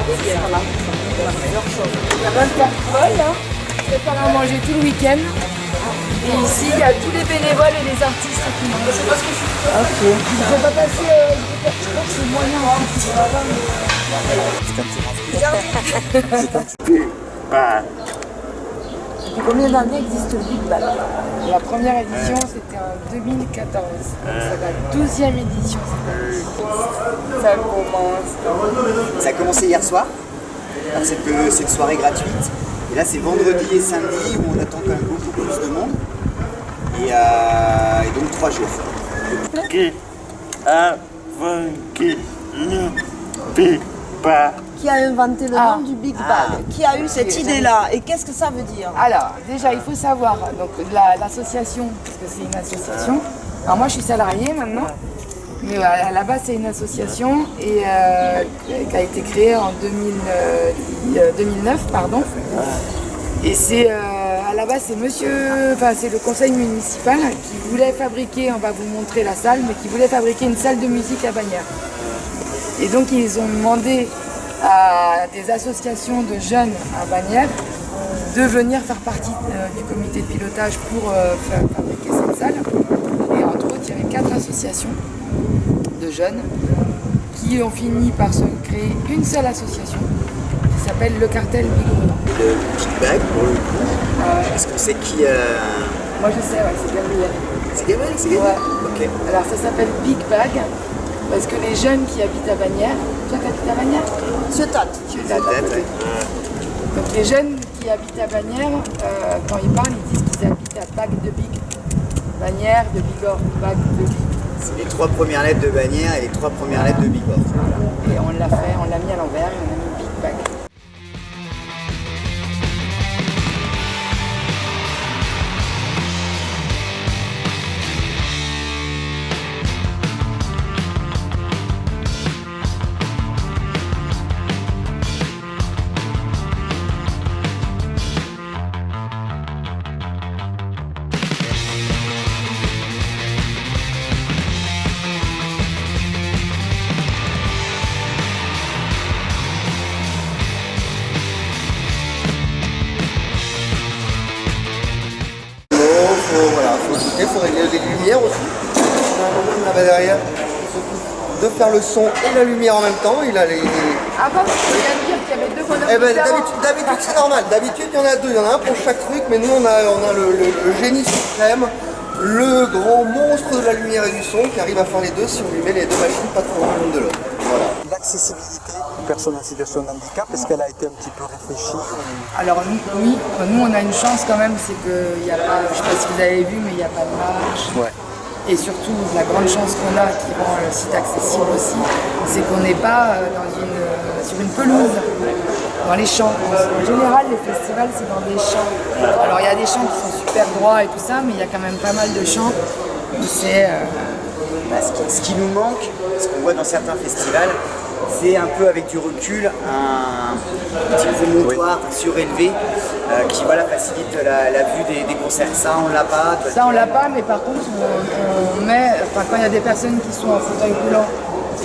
Il y a 24 folles, hein. Je vais faire à manger tout le week-end. Et ici, il y a tous les bénévoles et les artistes qui mangent. Ok. Je ne vais pas passer, je crois que c'est moyen. Depuis combien d'années existe le Big Bag? La première édition, c'était en 2014. C'est la 12e édition cette année. Ça commence. Ça a commencé hier soir, par cette soirée gratuite. Et là, c'est vendredi et samedi où on attend quand même beaucoup plus de monde. Et donc 3 jours. Qui a vaincu le Big Bang? Qui a inventé le nom du Big Bag? Qui a eu cette idée-là? Et qu'est-ce que ça veut dire? Alors, déjà, il faut savoir, donc l'association, parce que c'est une association. Alors moi, je suis salariée maintenant, mais à la base, c'est une association et qui a été créée en 2009, pardon. Et c'est à la base, c'est c'est le conseil municipal qui voulait fabriquer, on va vous montrer la salle, mais qui voulait fabriquer une salle de musique à Bagnères. Et donc, ils ont demandé à des associations de jeunes à Bagnères de venir faire partie du comité de pilotage pour fabriquer cette salle. Et entre autres, il y avait 4 associations de jeunes qui ont fini par se créer une seule association qui s'appelle le Cartel Bigorre. Le Big Bag, pour le coup, est-ce qu'on sait qui... Moi je sais, ouais, c'est Gabriel. C'est Gabriel, c'est Gabriel. Ouais. Ok. Alors ça s'appelle Big Bag parce que les jeunes qui habitent à Bagnères, toi t'habites à Bagnères? Donc les jeunes qui habitent à Bagnères, quand ils parlent, ils disent qu'ils habitent à Bag de Big. Bagnères de Bigorre, Bag de Big. C'est les 3 premières lettres de Bagnères et les 3 premières lettres de Bigorre. Voilà. Et on l'a mis à l'envers et on a mis Big Bag. Il faut régler les lumières aussi. On a un homme là-bas derrière qui s'occupe de faire le son et la lumière en même temps. Il a les... Avant, tu viens de dire qu'il y avait 2 bonhommes. Eh ben, d'habitude c'est normal. D'habitude il y en a 2. Il y en a un pour chaque truc. Mais nous on a le génie suprême, le grand monstre de la lumière et du son qui arrive à faire les deux si on lui met les 2 machines pas trop loin l'une de l'autre. Voilà. L'accessibilité aux personnes en situation de handicap, est-ce qu'elle a été un petit peu réfléchie? Alors oui, nous on a une chance quand même, c'est qu'il n'y a pas, je ne sais pas si vous avez vu, mais il n'y a pas de marche. Ouais. Et surtout, la grande chance qu'on a, qui rend le site accessible aussi, c'est qu'on n'est pas sur une pelouse, dans les champs. En général, les festivals, c'est dans des champs. Alors il y a des champs qui sont super droits et tout ça, mais il y a quand même pas mal de champs où c'est... Ce qui nous manque, ce qu'on voit dans certains festivals, c'est un peu avec du recul, un petit promontoire surélevé qui facilite la vue des concerts. Ça, on l'a pas. Ça, on l'a pas, mais par contre, on met, quand il y a des personnes qui sont en fauteuil roulant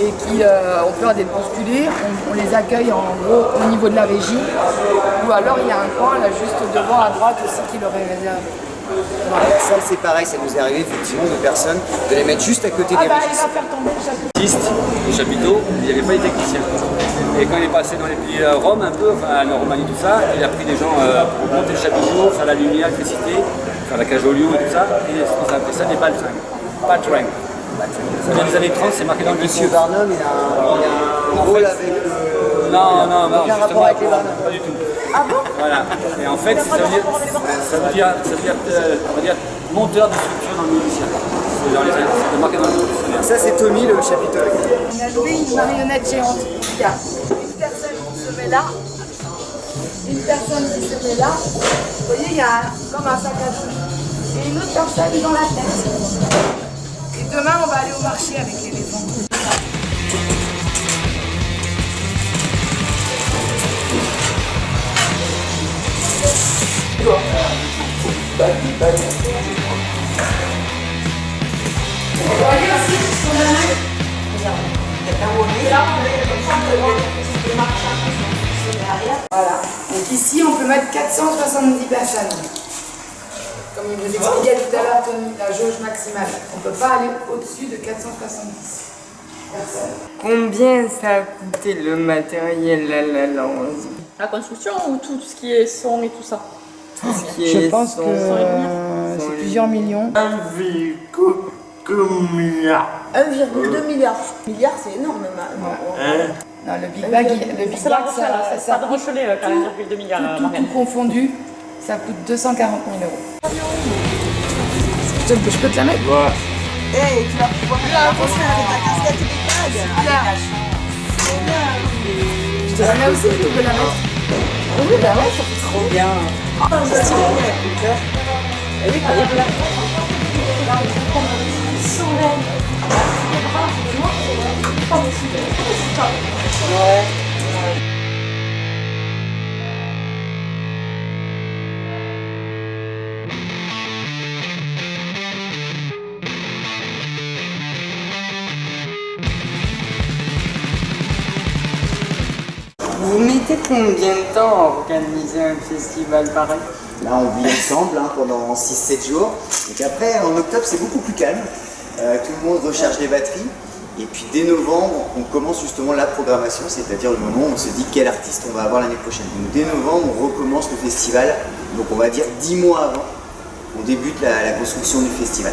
et qui ont peur d'être bousculées, on les accueille en gros au niveau de la régie. Ou alors, il y a un coin là juste devant à droite aussi qui leur est réservé. La salle, c'est pareil, ça nous est arrivé effectivement de personnes de les mettre juste à côté des Il va registres. faire tomber le chapeau. Le chapiteau, il n'y avait pas les techniciens. Et quand il est passé dans les pays Rome un peu, enfin en Roumanie tout ça, il a pris des gens pour monter le chapiteau, faire la lumière, l'électricité, faire la cage au lion et tout ça, et ils ont appelé ça des baltringues. Baltringues. Ça vient des années 30, c'est marqué dans le Monsieur Barnum, il a un rôle avec le... Non, aucun rapport avec les Barnum. pas du tout. Ah bon? Voilà. Et en fait, ça veut dire on va dire, monteur de structure dans le musicien. C'est marqué dans le musicien. Ça, c'est Tommy, le chapiteau. On a loué une marionnette géante. Il y a une personne qui se met là, une personne qui se met là. Vous voyez, il y a comme un sac à dos. Et une autre personne dans la tête. Et demain, on va aller au marché avec les maisons. Voyez aussi ce qu'on a. Regarde. Là, on est comme ça, on peut voir les marches. mettre 470 personnes. Comme il vous expliquait tout à l'heure, Tony, la jauge maximale. On ne peut pas aller au-dessus de 470 personnes. Combien ça a coûté le matériel à la lance? La construction ou tout ce qui est son et tout ça? Je pense que c'est plusieurs millions. 1,2 milliard. 1,2 milliard. Milliard, c'est énorme. Non, le Big Bang, C'est pas de Rochelet quand même, 1,2 milliard. tout confondu, ça coûte 240 000 €. Je peux te la mettre? Ouais. Hey, tu vas pouvoir construire avec ta casquette et des bagues. Je te la mets aussi, tu peux la mettre. Oui, bah ouais, ça fait trop bien. C'est stylé, la couleur. Et oui, il y a plein. Vous mettez combien de temps à organiser un festival pareil? Là, on vit ensemble pendant 6-7 jours. Donc après, en octobre, c'est beaucoup plus calme. Tout le monde recharge les batteries. Et puis dès novembre, on commence justement la programmation, c'est-à-dire le moment où on se dit quel artiste on va avoir l'année prochaine. Donc dès novembre, on recommence le festival. Donc on va dire 10 mois avant, on débute la construction du festival.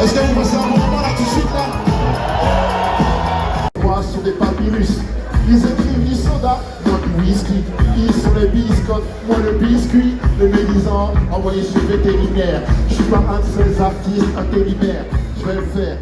Est-ce que vous pensez à un moment là tout de suite là? Moi sur des papyrus, ils écrivent du soda, moi du whisky. Ils sont les biscottes, moi le biscuit. Les médisants envoyés sur vétérinaire. Je suis pas un de ces artistes intérimaires, je vais le faire.